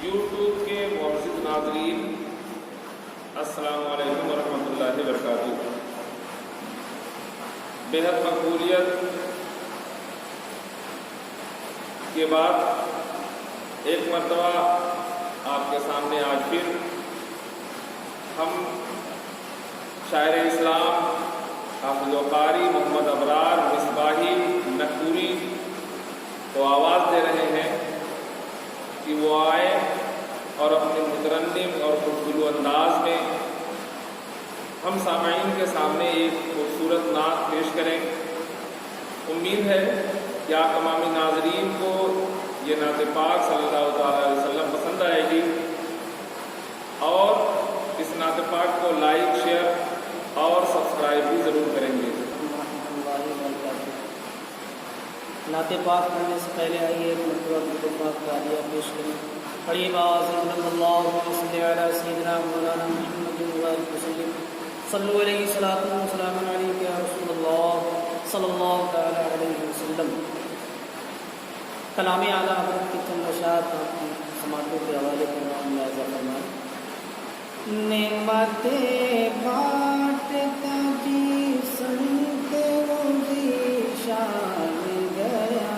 YouTube کے معزز ناظرین، السلام علیکم ورحمۃ اللہ وبرکاتہ۔ بےحد مقبولیت کے بعد ایک مرتبہ آپ کے سامنے آج پھر ہم شاعر اسلام حافظ و قاری محمد ابرار مصباحی نقپوری کو آواز دے رہے ہیں کہ وہ آئے اور اپنے مترنم اور خوشگلو انداز میں ہم سامعین کے سامنے ایک خوبصورت نعت پیش کریں۔ امید ہے کہ آپ تمام ناظرین کو یہ نعت پاک صلی اللہ تعالیٰ علیہ وسلم پسند آئے گی اور اس نعت پاک کو لائک، شیئر اور سبسکرائب بھی ضرور کریں گے۔ نعت پاک پڑھنے سے پہلے آئیے ایک مرتبہ درود پاک کا عالیہ پیش کریں۔ پڑھیے باعث اللہم صلی علی سیدنا مولانا محمد وآلہ وسلم، صلو علیہ صلاۃ و سلام علیک یا رسول اللہ صلی اللہ تعالی علیہ وسلم۔ کلام اعلیٰ حضرت کی چند اشعار آپ کی سماعتوں کے حوالے کرنا ملاحظہ فرمائیں۔ نعمتیں بانٹتا جی سنت روزی شان گیا،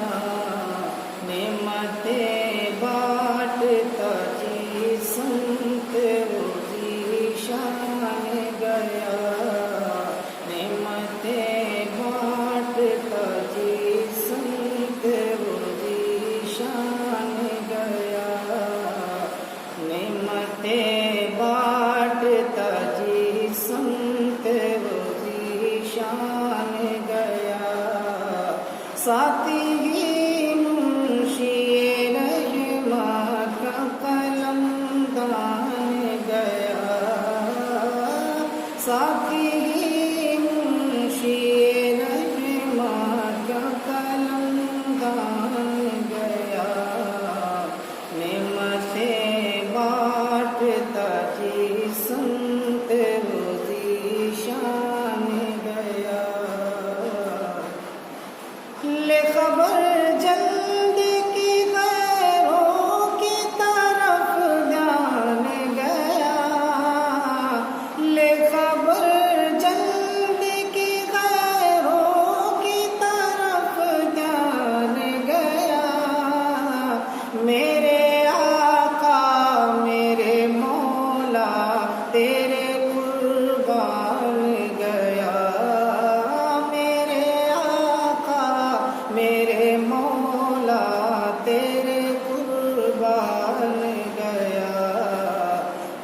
نعمتیں بانٹتا جی سنت روزی شان گیا، نعمتیں بانٹتا جی سنت روزی شان گیا، نعمتیں بانٹتا جی سنت روزی شان گیا، ساتھی ہی منشی رحماں کا قلم دان گیا، ساتھی ہی منشی رحماں کا قلم دان گیا، نعمتیں بانٹتا جی سنت روزی شان گیا، لے خبر جلد کی غیروں کی طرف جان گیا، لے خبر جلد کی غیروں کی طرف جان گیا، میرے آقا میرے مولا تیرے قربان گیا، میرے آقا میرے مولا تیرے قربان گیا،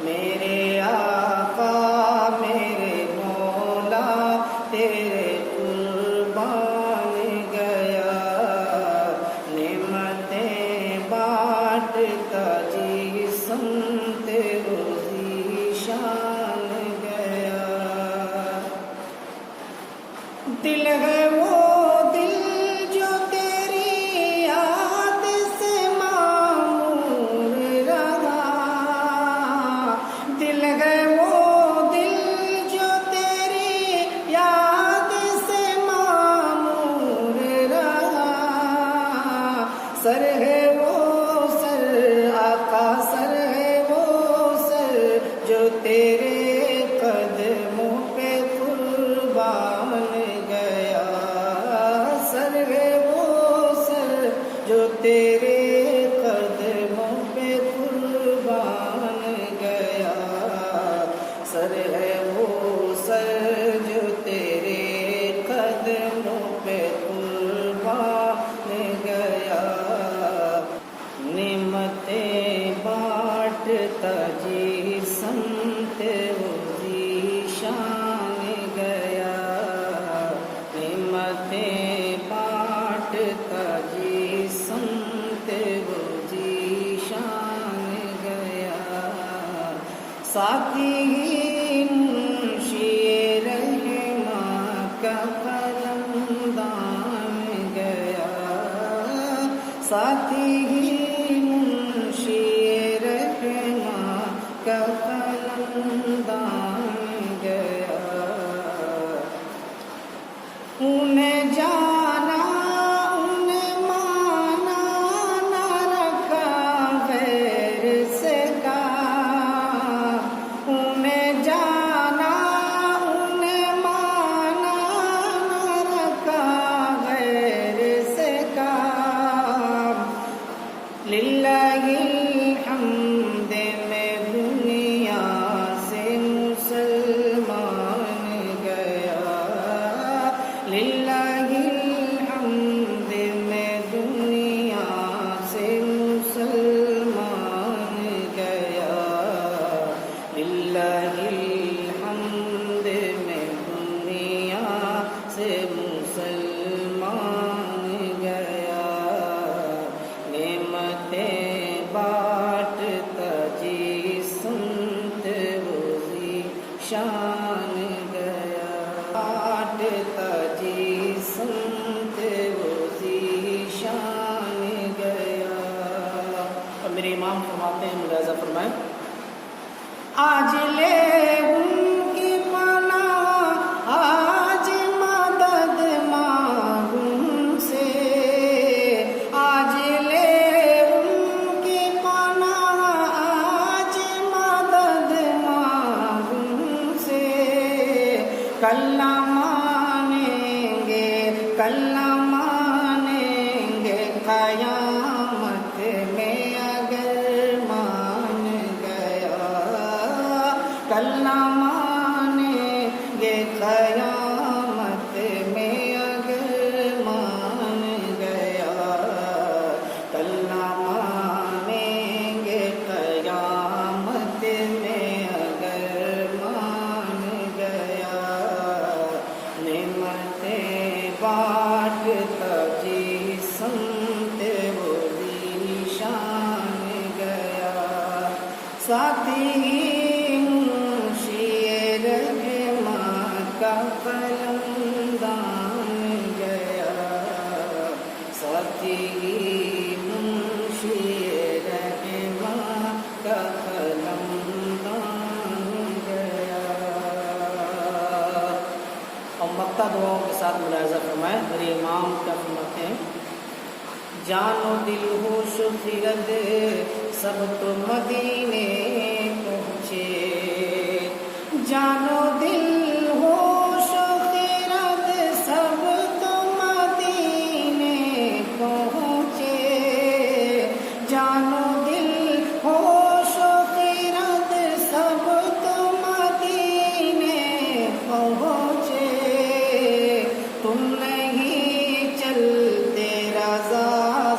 میرے آقا میرے مولا تیرے قربان گیا، نعمتیں بانٹتا جی سنت روزی شان گیا، دل ہے وہ دل جو تیری یاد سے معمور رہا، دل ہے وہ دل جو تیری یاد سے معمور رہا، سر ہے وہ سر آقا، سر ہے وہ سر جو تیرے قدموں پہ قربان گیا، سر ہے وہ سر جو تیرے قدموں پہ قربان گیا، سر ہے وہ سر جو تیرے قدموں پہ قربان گیا، نعمتیں بانٹتا جی سنت روزی شان گیا، نعمتیں بانٹتا جی سنت روزی شان گیا، ساتھی ہی منشی رحماں کا قلم دان گیا، ساتھی ہی منشی رحماں کا قلم دان گیا، انہیں جانا انہیں مانا نہ رکھا غیر سے للہ الحمد میں دنیا سے مسلمان گیا، للہ الحمد میں دنیا سے مسلمان گیا، للہ الحمد میں دنیا سے مسلمان گیا، نعمتیں بانٹتا جی سنت روزی شان گیا، بانٹتا جی سنت روزی شان گیا۔ اور میرے امام فرماتے ہیں، ملاحظہ فرمائیں، آج لے ان کی پناہ، آج مدد مانگوں سے، آج لے ان کی پناہ، آج مدد مانگوں سے، کل نہ مانیں گے، کل نہ مانیں گے، قیامت میں اگر مان گیا، کل نہ مانیں گے، قیامت میں اگر مان گیا، کل نہ مانیں گے، قیامت میں اگر مان گیا، نعمتیں بانٹتا جی سمت وہ شان گیا، ساتھی کا قلمدان گیا، ساتھی منشی رحماں کا قلمدان گیا۔ اور مقطع دعاؤں کے ساتھ ملاحظہ فرمائیں، میرے امام کیا فرماتے ہیں، جان و دل ہوش و خرد سب تو مدینے پہنچے، جان و دل ہوش و خرد سب تو مدینے پہنچے، جان و دل ہوش و خرد سب تو مدینے پہنچے، تم نہیں چلتے رضا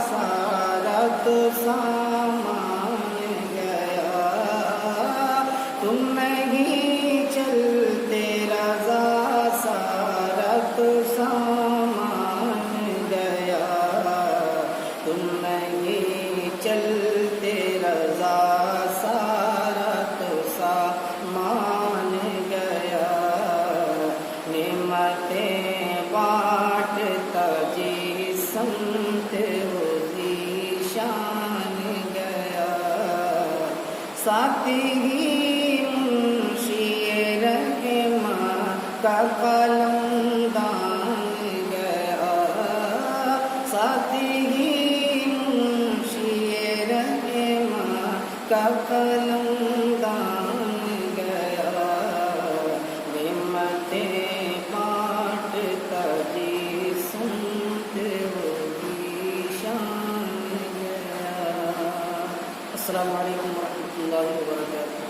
سارا تو سامان گیا، تم نہیں چلتے رضا سارا تو سامان گیا، تم نہیں چلتے رضا سارا تو سامان گیا، نعمتیں بانٹتا جی سمت روزی شان گیا، ساتھی منشی رحماں کا قلمدان گیا، ساتھی منشی رحماں کا قلمدان گیا، نعمتیں بانٹتا جی سمت ہوگی شان گیا۔ السلام علیکم ورحمۃ اللہ وبرکاتہ۔